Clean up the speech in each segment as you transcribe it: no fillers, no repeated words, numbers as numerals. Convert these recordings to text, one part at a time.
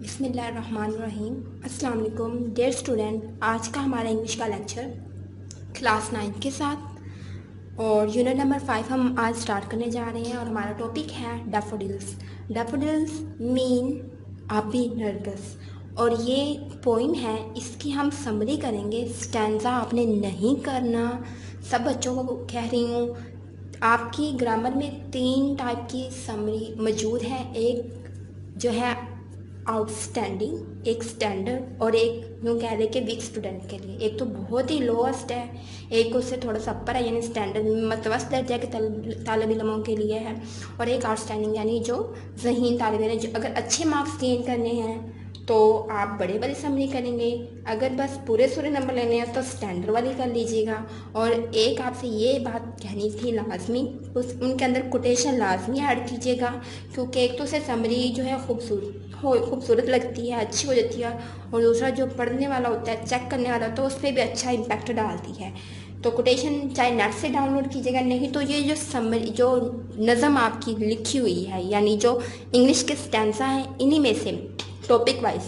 बिस्मिल्लाहिर्रहमानिर्रहीम। अस्सलाम वालेकुम डियर स्टूडेंट। आज का हमारा इंग्लिश का लेक्चर क्लास 9 के साथ और यूनिट नंबर 5 हम आज स्टार्ट करने जा रहे हैं और हमारा टॉपिक है डैफोडिल्स। डैफोडिल्स मीन आबी नरगिस और ये पोइम है, इसकी हम समरी करेंगे। स्टैंजा आपने नहीं करना, सब बच्चों को कह रही हूँ। आपकी ग्रामर में 3 टाइप की समरी मौजूद है, एक जो है आउटस्टैंडिंग, एक स्टैंडर्ड और एक यूँ कह रहे कि वीक स्टूडेंट के लिए। एक तो बहुत ही लोएस्ट है, एक उससे थोड़ा सा अपर है यानी स्टैंडर्ड मतवस्त दर्जा के तालिब इल्मों के लिए है, और एक आउटस्टैंडिंग यानी जो ज़हीन तालिब इल्म, जो अगर अच्छे मार्क्स गेन करने हैं तो आप बड़े बड़े समरी करेंगे, अगर बस पूरे सूरे नंबर लेने हैं तो स्टैंडर्ड वाली कर लीजिएगा। और एक आपसे ये बात कहनी थी लाजमी, उनके अंदर कोटेशन लाजमी ऐड कीजिएगा, क्योंकि एक तो से समरी जो है खूबसूरत लगती है, अच्छी हो जाती है, और दूसरा जो पढ़ने वाला होता है, चेक करने वाला होता है, उस पर भी अच्छा इम्पैक्ट डालती है। तो कोटेशन चाहे नेट से डाउनलोड कीजिएगा, नहीं तो ये जो समरी जो नज़म आपकी लिखी हुई है यानी जो इंग्लिश के स्टैंजा हैं, इन्हीं में से टॉपिक वाइज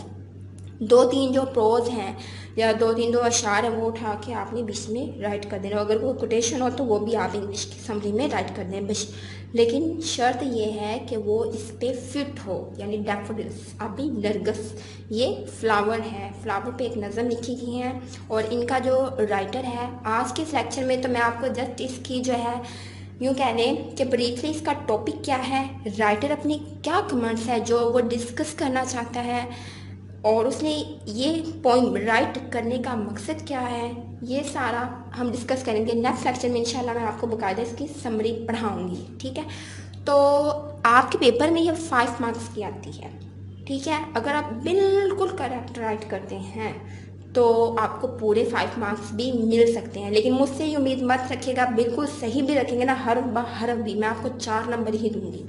2-3 जो प्रोज हैं या 2-3 जो अशार हैं वो उठा के आपने बीच में राइट कर देना। अगर कोई कोटेशन हो तो वो भी आप इंग्लिश की समरी में राइट कर दें बस, लेकिन शर्त ये है कि वो इस पे फिट हो। यानी डैफोडिल्स अभी नरगिस ये फ्लावर है, फ्लावर पे एक नज़म लिखी गई है और इनका जो राइटर है, आज के इस लेक्चर में तो मैं आपको जस्ट इसकी जो है यूँ कह लें कि ब्रीफली इसका टॉपिक क्या है, राइटर अपनी क्या कमेंट्स है जो वो डिस्कस करना चाहता है, और उसने ये पॉइंट राइट करने का मकसद क्या है, ये सारा हम डिस्कस करेंगे। नेक्स्ट लेक्चर में इंशाल्लाह मैं आपको बाकायदा इसकी समरी पढ़ाऊँगी, ठीक है। तो आपके पेपर में ये 5 मार्क्स की आती है, ठीक है। अगर आप बिल्कुल करेक्ट राइट करते हैं तो आपको पूरे 5 मार्क्स भी मिल सकते हैं, लेकिन मुझसे ये उम्मीद मत रखिएगा, बिल्कुल सही भी रखेंगे ना हर हरफ भी मैं आपको 4 नंबर ही दूंगी।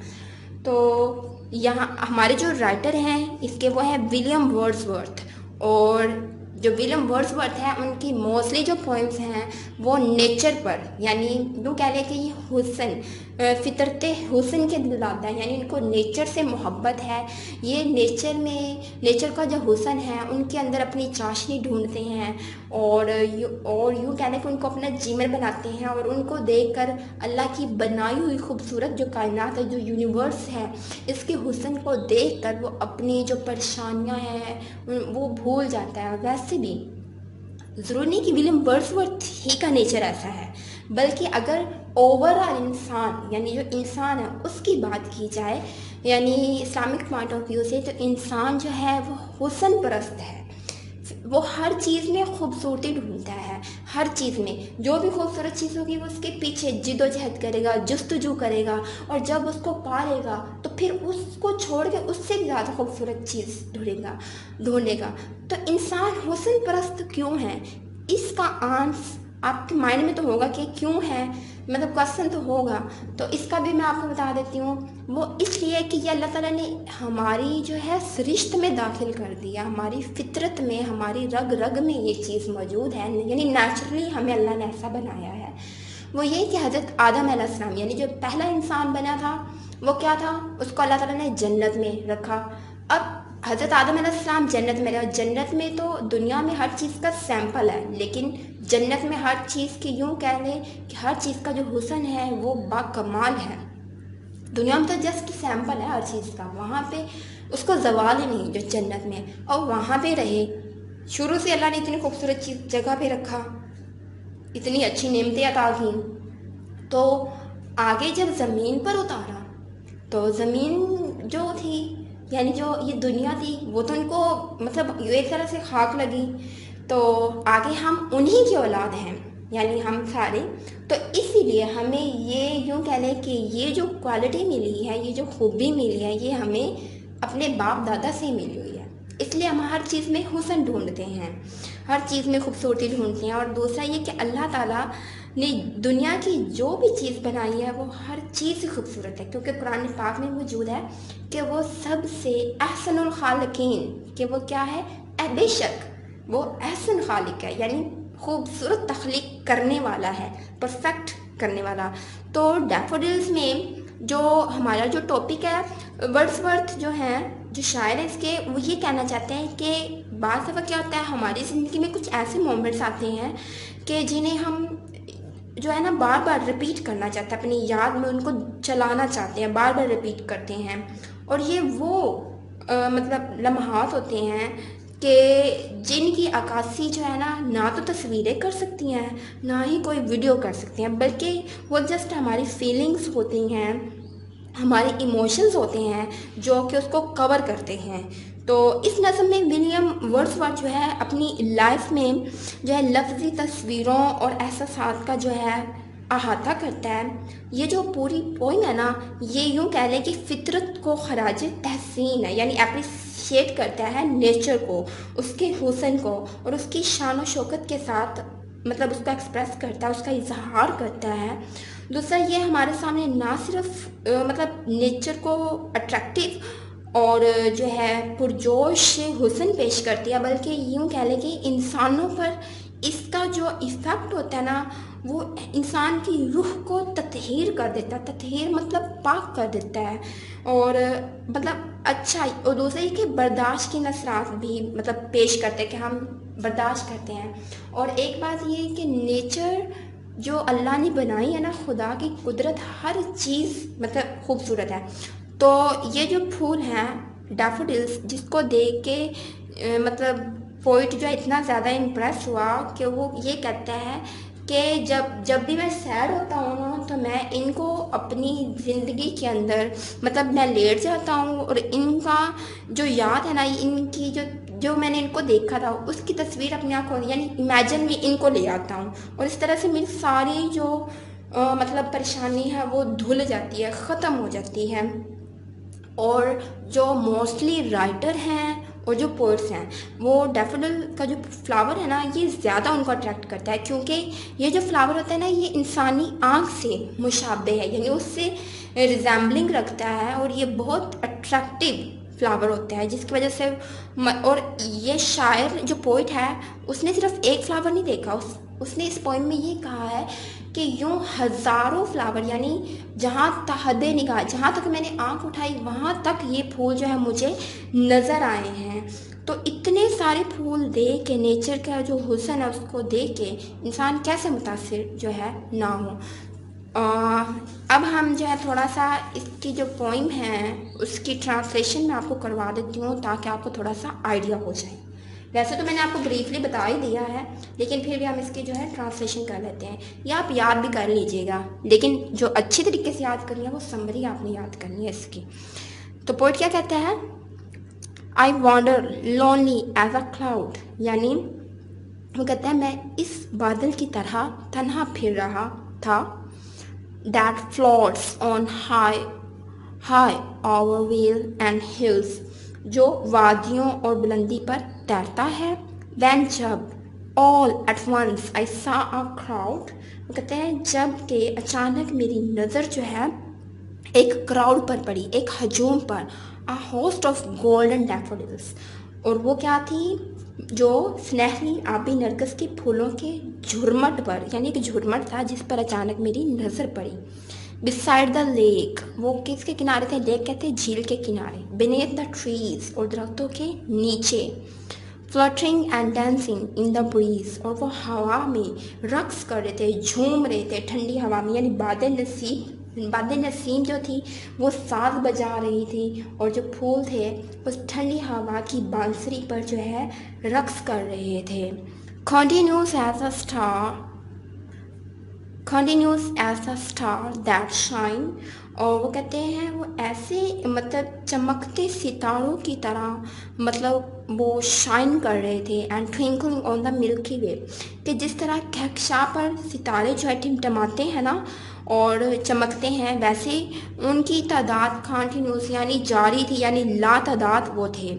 तो यहाँ हमारे जो राइटर हैं इसके वो है विलियम वर्ड्सवर्थ, और जो विलियम वर्ड्सवर्थ है उनकी मोस्टली जो पोइम्स हैं वो नेचर पर, यानी यूँ कह लें कि ये हुस्न फितरत हुस्न के दिलाता है, यानी इनको नेचर से मोहब्बत है। ये नेचर का जो हुस्न है उनके अंदर अपनी चाशनी ढूंढते हैं और यूँ कह लें कि उनको अपना जीवन बनाते हैं, और उनको देखकर अल्लाह की बनाई हुई खूबसूरत जो कायनात है, जो यूनिवर्स है, इसके हुस्न को देखकर वो अपनी जो परेशानियां हैं वो भूल जाता है। वैसे भी ज़रूरी नहीं कि विलियम वर्ड्सवर्थ ही का नेचर ऐसा है, बल्कि अगर ओवरऑल इंसान यानी जो इंसान है उसकी बात की जाए, यानी इस्लामिक पॉइंट ऑफ व्यू से, तो इंसान जो है वो हुस्न परस्त है। वो हर चीज़ में खूबसूरती ढूंढता है, हर चीज़ में जो भी खूबसूरत चीज़ होगी वो उसके पीछे जिद्दोजहद करेगा, जुस्तजू करेगा, और जब उसको पा लेगा तो फिर उसको छोड़ के उससे भी ज़्यादा खूबसूरत चीज़ ढूंढेगा। तो इंसान हुस्न परस्त क्यों है, इसका आंसर आपके माइंड में तो होगा कि क्यों है, मतलब क्वेश्चन तो होगा, तो इसका भी मैं आपको बता देती हूँ। वो इसलिए कि ये अल्लाह ताला ने हमारी जो है सरिश्त में दाखिल कर दिया, हमारी फितरत में, हमारी रग रग में ये चीज़ मौजूद है, यानी नेचुरली हमें अल्लाह ने ऐसा बनाया है। वो ये कि हज़रत आदम अलैहिस्सलाम यानी जो पहला इंसान बना था वो क्या था, उसको अल्लाह ताला ने जन्नत में रखा। अब हज़रत आदम अलैहिस्सलाम जन्नत में रहे, जन्नत में तो दुनिया में हर चीज़ का सैंपल है, लेकिन जन्नत में हर चीज़ की यूँ कह लें कि हर चीज़ का जो हुस्न है वो बाकमाल है। दुनिया में तो जस्ट सैंपल है हर चीज़ का, वहाँ पे उसको जवाल ही नहीं जो जन्नत में, और वहाँ पे रहे शुरू से। अल्लाह ने इतनी खूबसूरत चीज़ जगह पे रखा, इतनी अच्छी नेमतें अता की, तो आगे जब ज़मीन पर उतारा तो ज़मीन जो थी यानी जो ये दुनिया थी वो तो इनको मतलब एक तरह से खाक लगी। तो आगे हम उन्हीं की औलाद हैं यानी हम सारे, तो इसीलिए हमें ये यूँ कह लें कि ये जो क्वालिटी मिली है, ये जो खूबी मिली है, ये हमें अपने बाप दादा से मिली हुई है। इसलिए हम हर चीज़ में हुस्न ढूंढते हैं, हर चीज़ में खूबसूरती ढूंढते हैं। और दूसरा ये कि अल्लाह ताला ने दुनिया की जो भी चीज़ बनाई है वो हर चीज़ खूबसूरत है, क्योंकि कुरान पाक में मौजूद है कि वो सबसे अहसनुल खालिकीन, कि वो क्या है, बेशक वो अहसन खालिक है, यानी खूबसूरत तख्लीक करने वाला है, परफेक्ट करने वाला। तो डैफोडिल्स में जो हमारा जो टॉपिक है, वर्ड्सवर्थ जो है जो शायर है इसके, वो ये कहना चाहते हैं कि बाज़ दफ़ा क्या होता है हमारी ज़िंदगी में कुछ ऐसे मोमेंट्स आते हैं कि जिन्हें हम जो है ना बार बार रिपीट करना चाहते हैं, अपनी याद में उनको चलाना चाहते हैं, बार बार रिपीट करते हैं। और ये वो मतलब लम्हात होते हैं कि जिनकी अक्कासी जो है ना तो तस्वीरें कर सकती हैं, ना ही कोई वीडियो कर सकती हैं, बल्कि वो जस्ट हमारी फीलिंग्स होती हैं, हमारे इमोशंस होते हैं जो कि उसको कवर करते हैं। तो इस नज़म में विलियम वर्ड्सवर्थ जो है अपनी लाइफ में जो है लफ्ज़ी तस्वीरों और एहसासात का जो है अहाता करता है। ये जो पूरी पोइम है ना, ये यूँ कह लें कि फितरत को खराज तहसीन है, यानी अप्रिशिएट करता है नेचर को, उसके हुस्न को और उसकी शान और शौकत के साथ मतलब उसको एक्सप्रेस करता है, उसका इजहार करता है। दूसरा ये हमारे सामने ना सिर्फ मतलब नेचर को अट्रैक्टिव और जो है पुरजोश हुस्न पेश करती है, बल्कि यूँ कह लें कि इंसानों पर इसका जो इफ़ेक्ट होता है ना, वो इंसान की रूह को तत्हीर कर देता है। तत्हीर मतलब पाक कर देता है और मतलब अच्छा। और दूसरा ये कि बर्दाश्त की नसरात भी मतलब पेश करते हैं कि हम बर्दाश्त करते हैं। और एक बात ये कि नेचर जो अल्लाह ने बनाई है ना, खुदा की कुदरत, हर चीज़ मतलब खूबसूरत है। तो ये जो फूल हैं डैफोडिल्स, जिसको देख के मतलब पोइट जो है इतना ज़्यादा इम्प्रेस हुआ कि वो ये कहता है कि जब भी मैं सैड होता हूँ ना, तो मैं इनको अपनी ज़िंदगी के अंदर मतलब मैं लेट जाता हूँ और इनका जो याद है ना, इनकी जो मैंने इनको देखा था उसकी तस्वीर अपने आँखों यानी इमेजिन में इनको ले आता हूँ, और इस तरह से मेरी सारी जो मतलब परेशानी है वो धुल जाती है, ख़त्म हो जाती है। और जो मोस्टली राइटर हैं और जो पोइट्स हैं, वो डैफोडिल का जो फ्लावर है ना, ये ज़्यादा उनको अट्रैक्ट करता है, क्योंकि ये जो फ्लावर होता है ना, ये इंसानी आँख से मुशाबे है, यानी उससे रिजेंबलिंग रखता है और ये बहुत अट्रैक्टिव फ्लावर होता है, जिसकी वजह से और ये शायर जो पोइट है उसने सिर्फ एक फ्लावर नहीं देखा, उसने इस पोइम में ये कहा है कि यूँ हज़ारों फ्लावर, यानी जहाँ तहदे निगाह, जहाँ तक मैंने आँख उठाई वहाँ तक ये फूल जो है मुझे नज़र आए हैं। तो इतने सारे फूल देख के, नेचर का जो हुस्न है उसको देख के इंसान कैसे मुतासिर जो है ना हो। अब हम जो है थोड़ा सा इसकी जो पोइम है उसकी ट्रांसलेशन मैं आपको करवा देती हूँ, ताकि आपको थोड़ा सा आइडिया हो जाए। वैसे तो मैंने आपको ब्रीफली बता ही दिया है, लेकिन फिर भी हम इसकी जो है ट्रांसलेशन कर लेते हैं, या आप याद भी कर लीजिएगा, लेकिन जो अच्छी तरीके से याद करनी है वो समरी आपने याद करनी है इसकी। तो पोइट क्या कहता है, I wander lonely as a cloud, यानी वो कहता है मैं इस बादल की तरह तन्हा फिर रहा था, that floats on high over vale and hills, जो वादियों और बुलंदी पर तैरता है। when जब all at once I saw a crowd, वो कहते हैं जब के अचानक मेरी नज़र जो है एक क्राउड पर पड़ी, एक हजूम पर, a host of golden daffodils, और वो क्या थी, जो सुनहरी आबी नरगिस के फूलों के झुरमट पर, यानी एक झुरमट था जिस पर अचानक मेरी नज़र पड़ी। बिसाइड द लेक, वो किसके किनारे थे, लेक कहते हैं झील के किनारे। बीनेथ द ट्रीज, और दरख्तों के नीचे। Fluttering and dancing in the breeze, और वो हवा में रक्स कर रहे थे, झूम रहे थे ठंडी हवा में, यानी बादे नसीम जो थी वो साज बजा रही थी, और जो फूल थे उस ठंडी हवा की बांसुरी पर जो है रक्स कर रहे थे। Continuous as a star that shine, और वो कहते हैं वो ऐसे मतलब चमकते सितारों की तरह मतलब वो शाइन कर रहे थे। And twinkling on the milky way, कि जिस तरह कहकशां पर सितारे जो है टिमटमाते हैं ना और चमकते हैं, वैसे उनकी तादाद कंटिन्यूस यानी जारी थी, यानी लातादाद वो थे।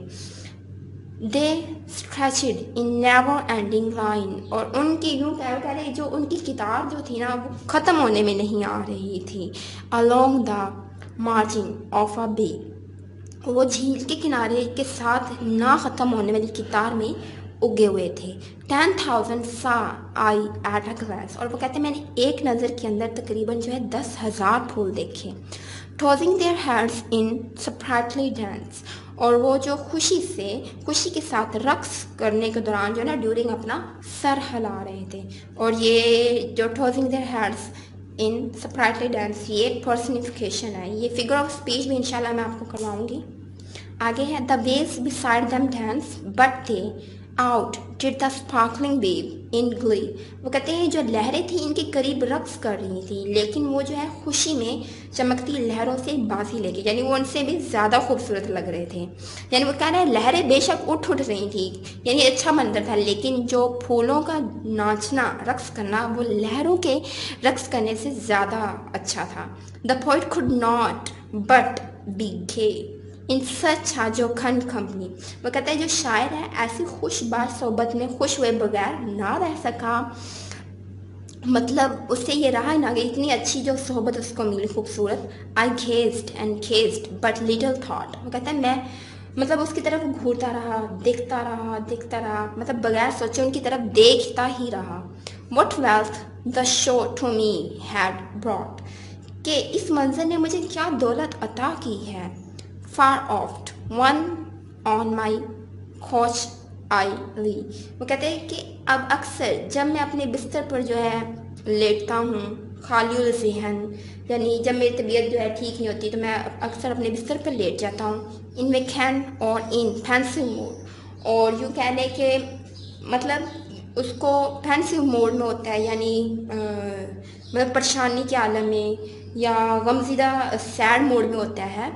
They stretched in never ending line, और उनकी यूँ कह रहे जो उनकी किताब जो थी ना वो ख़त्म होने में नहीं आ रही थी। Along the margin of a bay, वो झील के किनारे के साथ ना ख़त्म होने वाली कितार में उगे हुए थे। 10,000 सा आई एट अ ग्लास, और वो कहते हैं मैंने एक नज़र के अंदर तकरीबन जो है 10,000 फूल देखे। tossing their heads in sprightly dance, और वो जो खुशी के साथ रक्स करने के दौरान जो ना ड्यूरिंग अपना सर हिला रहे थे। और ये जो tossing their heads in sprightly dance ये एक पर्सनिफिकेशन है, ये फिगर ऑफ स्पीच भी इंशाल्लाह मैं आपको करवाऊंगी। आगे है the waves beside them dance but they out did the sparkling wave in Glee. वो कहते हैं जो लहरें थी इनके करीब रक्स कर रही थी, लेकिन वो जो है खुशी में चमकती लहरों से बाजी लेके, यानी वो उनसे भी ज़्यादा खूबसूरत लग रहे थे। यानी वो कह रहे हैं लहरें बेशक उठ रही थी, यानी अच्छा मंजर था, लेकिन जो फूलों का नाचना रक्स करना वो लहरों के रक्स करने से ज़्यादा अच्छा था। The poet could not but be gay in such jocund company. वो कहता है जो शायर है ऐसी खुशबार सोबत में खुश हुए बगैर ना रह सका, मतलब उससे ये रहा ना कि इतनी अच्छी जो सोहबत उसको मिली खूबसूरत। I gazed and gazed but little thought. वो कहता है मैं मतलब उसकी तरफ घूरता रहा, देखता रहा, मतलब बगैर सोचे उनकी तरफ देखता ही रहा। What wealth the show to me had brought, कि इस मंजर ने मुझे क्या दौलत अता की है। Far oft one on my couch I lie। वो कहते हैं कि अब अक्सर जब मैं अपने बिस्तर पर जो है लेटता हूँ, खालियुल ज़हन, यानी जब मेरी तबीयत जो है ठीक नहीं होती तो मैं अक्सर अपने बिस्तर पर लेट जाता हूँ। इन वैकेंड और इन पेंसिव मोड, और यूँ कहने के मतलब उसको पेंसिव मोड में होता है, यानी मतलब परेशानी के आलम में या गमज़िदा सैड मोड में होता है।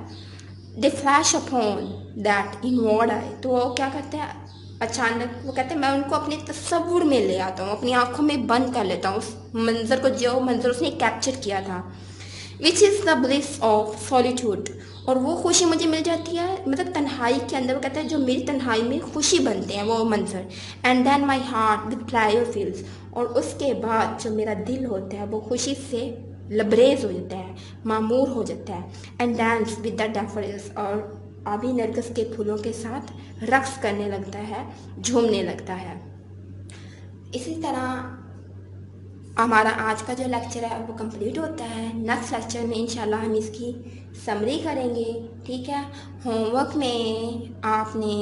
They flash upon that inward eye. तो वो क्या करते हैं अचानक, वो कहते हैं मैं उनको अपने तस्वुर में ले आता हूँ, अपनी आंखों में बंद कर लेता हूँ उस मंजर को, जो मंजर उसने कैप्चर किया था। Which is the bliss of solitude, और वो खुशी मुझे मिल जाती है मतलब तन्हाई के अंदर। वो कहते हैं जो मेरी तन्हाई में खुशी बनते हैं वो मंजर। And then my heart with pleasure fills, और उसके बाद जो मेरा दिल होता है वो खुशी से लबरेज हो जाता है, मामूर हो जाता है। And dance with the daffodils, और आबी नरगिस के फूलों के साथ रक्स करने लगता है, झूमने लगता है। इसी तरह हमारा आज का जो लेक्चर है वो कंप्लीट होता है। नेक्स्ट लेक्चर में इंशाल्लाह हम इसकी समरी करेंगे, ठीक है। होमवर्क में आपने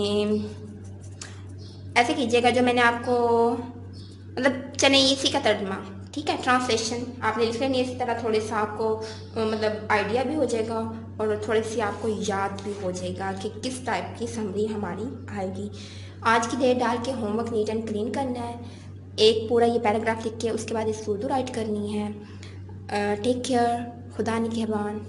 ऐसे कीजिएगा जो मैंने आपको मतलब चले इसी का तर्जुमा, ठीक है, ट्रांसलेशन आपने लिख लेनी है। इसी तरह थोड़े सा आपको मतलब आइडिया भी हो जाएगा और थोड़ी सी आपको याद भी हो जाएगा कि किस टाइप की समरी हमारी आएगी। आज की डेट डाल के होमवर्क नीट एंड क्लीन करना है, एक पूरा ये पैराग्राफ लिख के उसके बाद इस उर्दू राइट करनी है। टेक केयर, खुदा निगहबान।